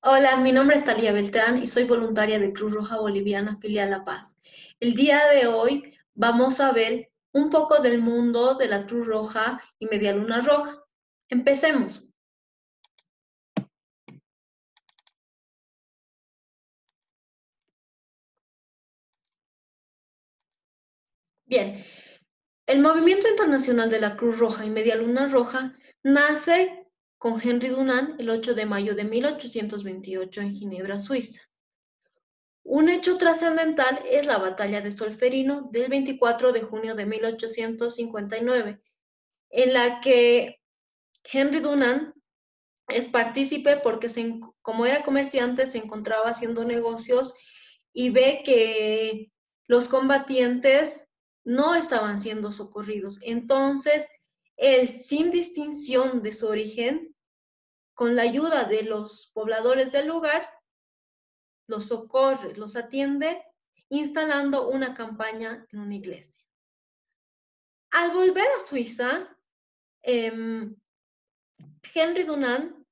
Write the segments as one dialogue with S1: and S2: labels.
S1: Hola, mi nombre es Talía Beltrán y soy voluntaria de Cruz Roja Boliviana, filial La Paz. El día de hoy vamos a ver un poco del mundo de la Cruz Roja y Media Luna Roja. Empecemos. Bien, el movimiento internacional de la Cruz Roja y Media Luna Roja nace con Henry Dunant el 8 de mayo de 1828 en Ginebra, Suiza. Un hecho trascendental es la batalla de Solferino del 24 de junio de 1859, en la que Henry Dunant es partícipe porque como era comerciante se encontraba haciendo negocios y ve que los combatientes no estaban siendo socorridos. Entonces, él, sin distinción de su origen, con la ayuda de los pobladores del lugar, los socorre, los atiende, instalando una campaña en una iglesia. Al volver a Suiza, Henry Dunant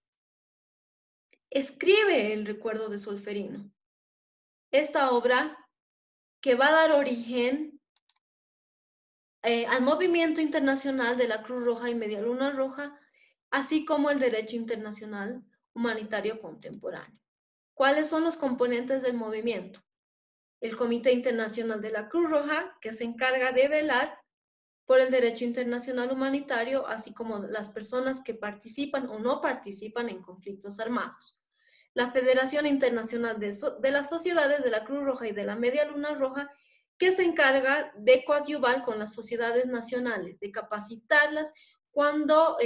S1: escribe el recuerdo de Solferino. Esta obra que va a dar origen al movimiento internacional de la Cruz Roja y Media Luna Roja, así como el derecho internacional humanitario contemporáneo. ¿Cuáles son los componentes del movimiento? El Comité Internacional de la Cruz Roja, que se encarga de velar por el derecho internacional humanitario, así como las personas que participan o no participan en conflictos armados. La Federación Internacional de las Sociedades de la Cruz Roja y de la Media Luna Roja, que se encarga de coadyuvar con las sociedades nacionales, de capacitarlas cuando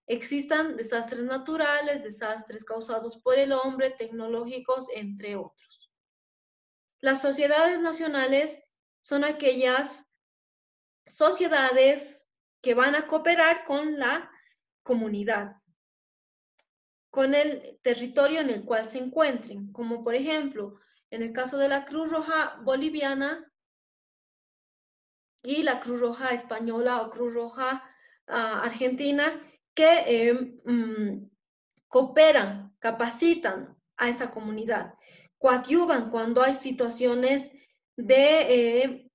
S1: existan desastres naturales, desastres causados por el hombre, tecnológicos, entre otros. Las sociedades nacionales son aquellas sociedades que van a cooperar con la comunidad, con el territorio en el cual se encuentren, como por ejemplo, en el caso de la Cruz Roja Boliviana y la Cruz Roja Española o Cruz Roja Argentina, que cooperan, capacitan a esa comunidad, coadyuvan cuando hay situaciones de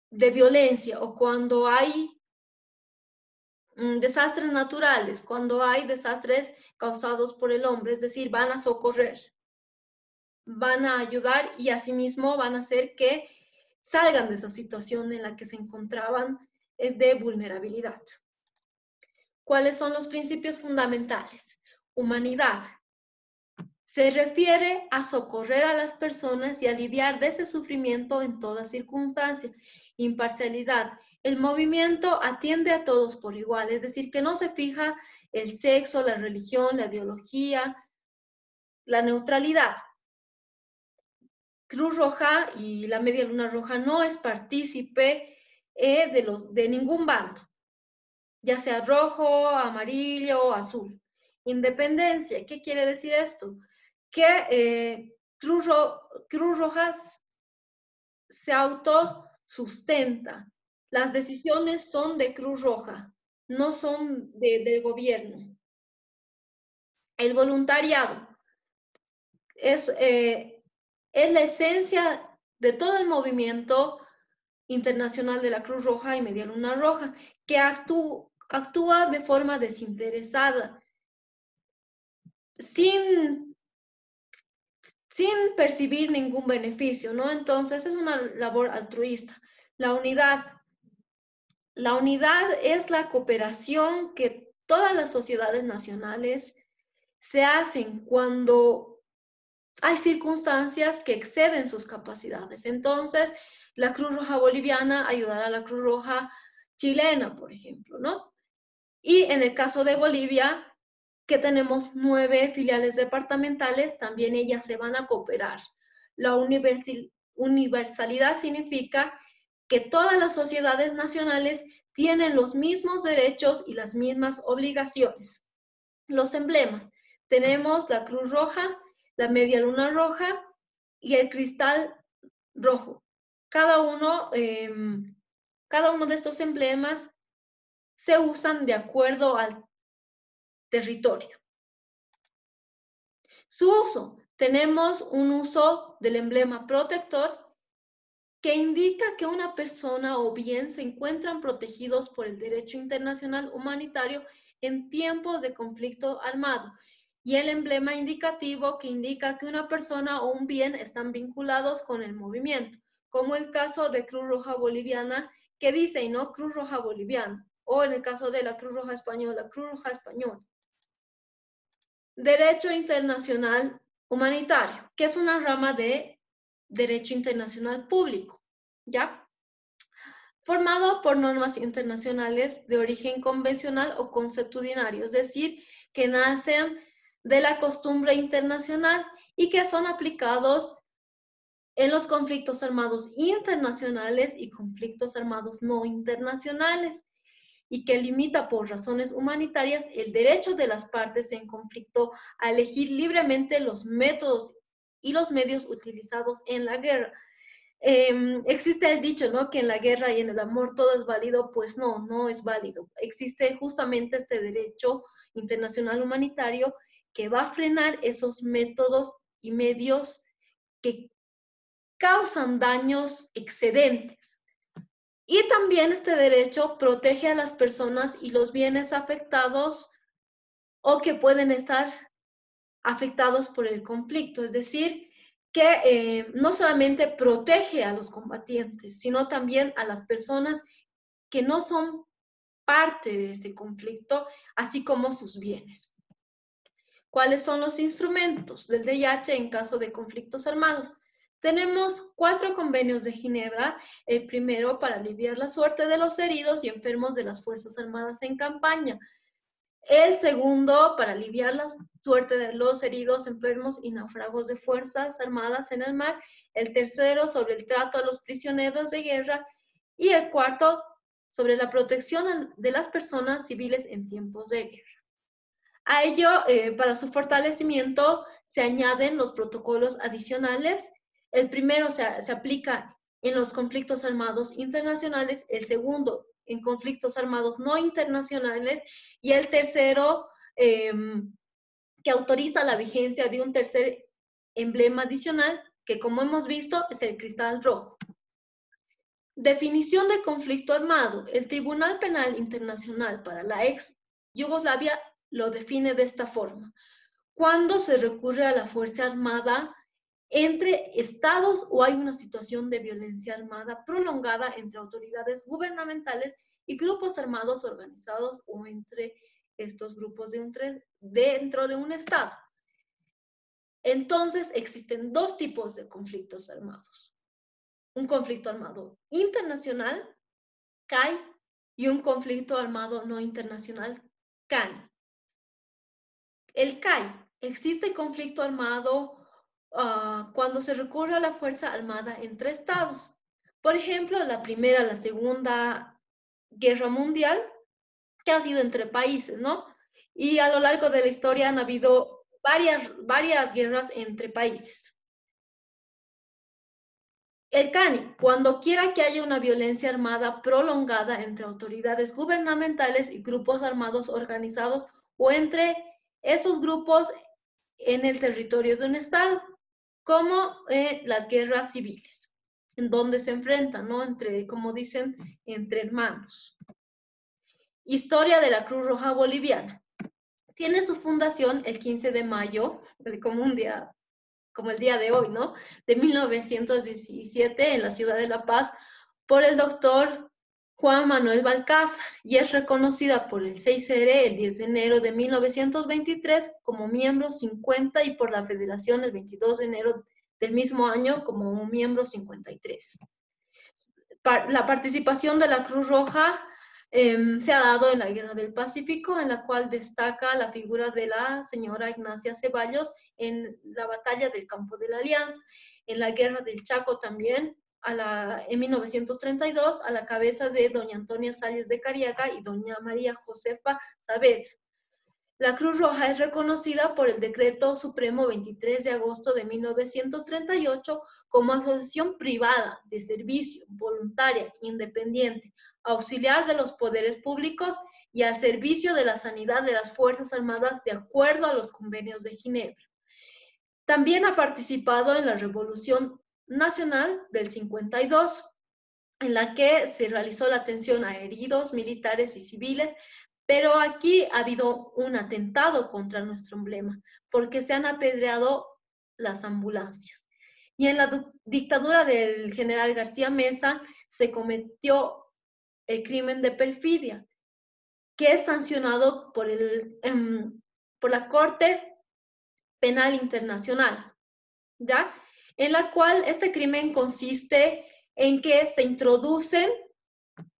S1: violencia o cuando hay desastres naturales, cuando hay desastres causados por el hombre, es decir, van a socorrer, van a ayudar y asimismo van a hacer que salgan de esa situación en la que se encontraban de vulnerabilidad. ¿Cuáles son los principios fundamentales? Humanidad. Se refiere a socorrer a las personas y aliviar de ese sufrimiento en toda circunstancia. Imparcialidad. El movimiento atiende a todos por igual, es decir, que no se fija el sexo, la religión, la ideología, la neutralidad. Cruz Roja y la Media Luna Roja no es partícipe de ningún bando, ya sea rojo, amarillo o azul. Independencia, ¿qué quiere decir esto? Que Cruz Roja se autosustenta. Las decisiones son de Cruz Roja, no son del gobierno. El voluntariado es la esencia de todo el movimiento internacional de la Cruz Roja y Media Luna Roja, que actúa de forma desinteresada, sin, sin percibir ningún beneficio, ¿no? Entonces es una labor altruista. La unidad. La unidad es la cooperación que todas las sociedades nacionales se hacen cuando hay circunstancias que exceden sus capacidades. Entonces, la Cruz Roja Boliviana ayudará a la Cruz Roja chilena, por ejemplo, ¿no? Y en el caso de Bolivia, que tenemos 9 filiales departamentales, también ellas se van a cooperar. La universalidad significa que todas las sociedades nacionales tienen los mismos derechos y las mismas obligaciones. Los emblemas. Tenemos la Cruz Roja, la Media Luna Roja y el cristal rojo. Cada uno de estos emblemas se usan de acuerdo al territorio. Su uso. Tenemos un uso del emblema protector que indica que una persona o bien se encuentran protegidos por el derecho internacional humanitario en tiempos de conflicto armado. Y el emblema indicativo que indica que una persona o un bien están vinculados con el movimiento, como el caso de Cruz Roja Boliviana, que dice, ¿no? Cruz Roja Boliviana, o en el caso de la Cruz Roja Española, Cruz Roja Española. Derecho internacional humanitario, que es una rama de derecho internacional público, ¿ya? Formado por normas internacionales de origen convencional o consuetudinario, es decir, que nacen de la costumbre internacional y que son aplicados en los conflictos armados internacionales y conflictos armados no internacionales, y que limita por razones humanitarias el derecho de las partes en conflicto a elegir libremente los métodos y los medios utilizados en la guerra. Existe el dicho, ¿no? Que en la guerra y en el amor todo es válido. Pues no, no es válido. Existe justamente este derecho internacional humanitario que va a frenar esos métodos y medios que causan daños excedentes. Y también este derecho protege a las personas y los bienes afectados o que pueden estar afectados por el conflicto. Es decir, que no solamente protege a los combatientes, sino también a las personas que no son parte de ese conflicto, así como sus bienes. ¿Cuáles son los instrumentos del DIH en caso de conflictos armados? Tenemos 4 convenios de Ginebra, el primero para aliviar la suerte de los heridos y enfermos de las Fuerzas Armadas en campaña, el segundo para aliviar la suerte de los heridos, enfermos y náufragos de Fuerzas Armadas en el mar, el tercero sobre el trato a los prisioneros de guerra y el cuarto sobre la protección de las personas civiles en tiempos de guerra. A ello, para su fortalecimiento, se añaden los protocolos adicionales. El primero se aplica en los conflictos armados internacionales, el segundo en conflictos armados no internacionales y el tercero que autoriza la vigencia de un tercer emblema adicional que, como hemos visto, es el cristal rojo. Definición de conflicto armado. El Tribunal Penal Internacional para la ex Yugoslavia lo define de esta forma: cuando se recurre a la fuerza armada entre estados o hay una situación de violencia armada prolongada entre autoridades gubernamentales y grupos armados organizados o entre estos grupos dentro de un estado. Entonces, existen 2 tipos de conflictos armados: un conflicto armado internacional, CAI, y un conflicto armado no internacional, CAN. El CAI, existe conflicto armado cuando se recurre a la fuerza armada entre estados. Por ejemplo, la Primera, la Segunda Guerra Mundial, que ha sido entre países, ¿no? Y a lo largo de la historia han habido varias guerras entre países. El CANI, cuando quiera que haya una violencia armada prolongada entre autoridades gubernamentales y grupos armados organizados o entre esos grupos en el territorio de un estado, como las guerras civiles, en donde se enfrentan, ¿no? Entre, como dicen, entre hermanos. Historia de la Cruz Roja Boliviana. Tiene su fundación el 15 de mayo, como el día de hoy, ¿no? De 1917 en la ciudad de La Paz por el doctor Juan Manuel Balcázar y es reconocida por el 6R el 10 de enero de 1923 como miembro 50 y por la Federación el 22 de enero del mismo año como miembro 53. La participación de la Cruz Roja se ha dado en la Guerra del Pacífico, en la cual destaca la figura de la señora Ignacia Ceballos en la batalla del Campo de la Alianza, en la Guerra del Chaco también, en 1932, a la cabeza de doña Antonia Salles de Cariaga y doña María Josefa Saavedra. La Cruz Roja es reconocida por el Decreto Supremo 23 de agosto de 1938 como asociación privada de servicio, voluntaria, independiente, auxiliar de los poderes públicos y al servicio de la sanidad de las Fuerzas Armadas de acuerdo a los convenios de Ginebra. También ha participado en la Revolución Nacional del 52, en la que se realizó la atención a heridos militares y civiles, pero aquí ha habido un atentado contra nuestro emblema, porque se han apedreado las ambulancias. Y en la dictadura del general García Meza se cometió el crimen de perfidia, que es sancionado por la Corte Penal Internacional, ¿ya? En la cual este crimen consiste en que se introducen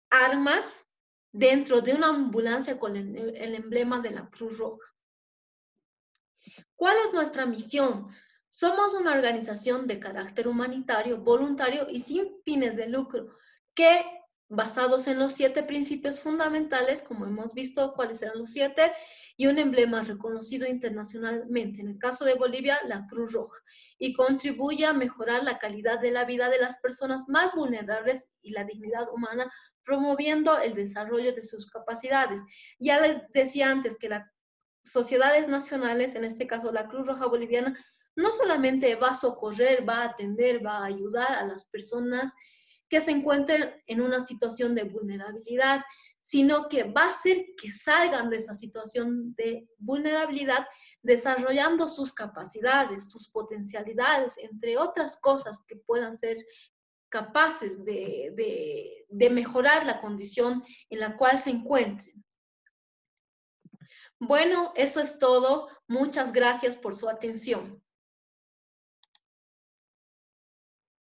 S1: armas dentro de una ambulancia con el emblema de la Cruz Roja. ¿Cuál es nuestra misión? Somos una organización de carácter humanitario, voluntario y sin fines de lucro, que basados en los 7 principios fundamentales, como hemos visto cuáles eran los 7, y un emblema reconocido internacionalmente, en el caso de Bolivia, la Cruz Roja, y contribuye a mejorar la calidad de la vida de las personas más vulnerables y la dignidad humana, promoviendo el desarrollo de sus capacidades. Ya les decía antes que las sociedades nacionales, en este caso la Cruz Roja Boliviana, no solamente va a socorrer, va a atender, va a ayudar a las personas que se encuentren en una situación de vulnerabilidad, sino que va a hacer que salgan de esa situación de vulnerabilidad desarrollando sus capacidades, sus potencialidades, entre otras cosas que puedan ser capaces de mejorar la condición en la cual se encuentren. Bueno, eso es todo. Muchas gracias por su atención.